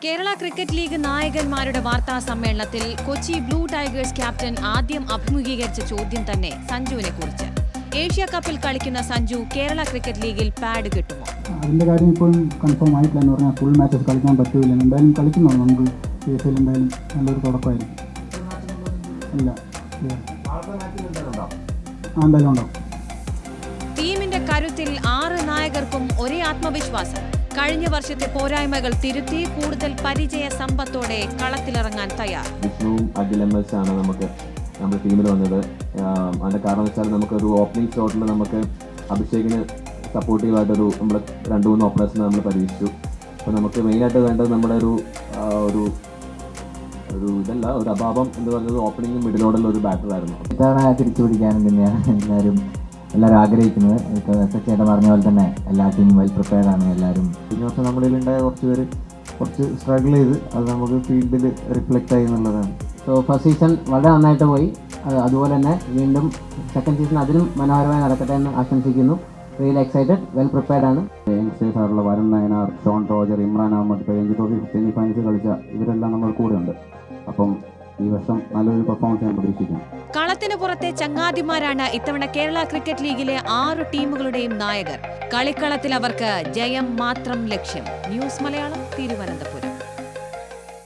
Kerala cricket league നായകന്മാരുടെ വാർത്താ സമ്മേളനത്തിൽ Kochi blue tigers captain ആദ്യം അഭിമുഖീകരിച്ച ചോദ്യം തന്നെ സഞ്ജുവിനെ കുറിച്ച്. ഏഷ്യ കപ്പിൽ കളിക്കുന്ന സഞ്ജു കേരള ക്രിക്കറ്റ് ലീഗിൽ പാഡ് കിട്ടുമോ? അതിൻ്റെ കാര്യം ഇപ്പോഴും കൺഫേം ആയിട്ടില്ല എന്ന് പറഞ്ഞാൽ ഫുൾ മാച്ചസ് കളിക്കാൻ പറ്റില്ല. എന്തായാലും കളിക്കുന്നോ നമുക്ക് ഏഷ്യയിൽ എന്തായാലും നല്ലൊരു തുടക്കമായിരിക്കും. ഇല്ല എന്തായാലും ഉണ്ടാവും. ടീമിന്റെ കരുത്തിൽ 6 നായകർക്കും ഒരേ ആത്മവിശ്വാസം. കഴിഞ്ഞ വർഷത്തെ പോരായ്മകൾ തിരുത്തി കൂടുതൽ പരിചയ സമ്പത്തോടെ കളത്തിലിറങ്ങാൻ തയ്യാർ. വിഷ്ണുവും അഖിൽ MS ആണ് നമ്മുടെ ടീമിൽ വന്നത്. അതിൻ്റെ കാരണം വെച്ചാൽ നമുക്കൊരു ഓപ്പണിംഗ് സ്ലോട്ടിൽ നമുക്ക് അഭിഷേകിന് സപ്പോർട്ടീവായിട്ടൊരു നമ്മൾ 2-3 ഓപ്പണേഴ്സിനെ നമ്മൾ പരീക്ഷിച്ചു. അപ്പോൾ നമുക്ക് മെയിനായിട്ട് വേണ്ടത് നമ്മുടെ ഒരു ഇതല്ല, ഒരു അഭാവം എന്ന് പറയുന്നത് ഓപ്പണിംഗും മിഡിലോടുള്ള ഒരു ബാറ്ററായിരുന്നു. ഇത്തവണ തിരിച്ചു പിടിക്കാനും തന്നെയാണ് എല്ലാവരും ആഗ്രഹിക്കുന്നത്. ഇപ്പോൾ ചേട്ടൻ പറഞ്ഞ പോലെ തന്നെ എല്ലാ ടീമും വെൽ പ്രിപ്പയർഡ് ആണ് എല്ലാവരും. കഴിഞ്ഞ വർഷം നമ്മളിലുണ്ടായ കുറച്ച് സ്ട്രഗിൾ ചെയ്ത് അത് നമുക്ക് ഫീൽഡിൽ റിഫ്ലക്റ്റ് ആയി എന്നുള്ളതാണ്. സോ ഫസ്റ്റ് സീസൺ വളരെ നന്നായിട്ട് പോയി. അതുപോലെ തന്നെ വീണ്ടും സെക്കൻഡ് സീസൺ അതിനും മനോഹരമായി നടക്കട്ടെ എന്ന് ആശംസിക്കുന്നു. റിയൽ എക്സൈറ്റഡ്, വെൽ പ്രിപ്പയർഡ് ആണ്. യങ്സ്റ്റേഴ്സ് ആയിട്ടുള്ള വരുൺ നയനാർ, ഷോൺ റോജർ, ഇമ്രാൻ അഹമ്മദ്, ഇപ്പോൾ രഞ്ജി ട്രോഫി സെമി ഫൈനൽസ് കളിച്ച ഇവരെല്ലാം നമ്മൾ കൂടെ ഉണ്ട്. അപ്പം ഈ വർഷം നല്ലൊരു പെർഫോമൻസ് ഞാൻ പ്രതീക്ഷിക്കുന്നു. കളത്തിന് പുറത്തെ ചങ്ങാതിമാരാണ് ഇത്തവണ കേരള ക്രിക്കറ്റ് ലീഗിലെ 6 ടീമുകളുടെയും നായകർ. കളിക്കളത്തിൽ അവർക്ക് ജയം മാത്രം ലക്ഷ്യം. ന്യൂസ് മലയാളം, തിരുവനന്തപുരം.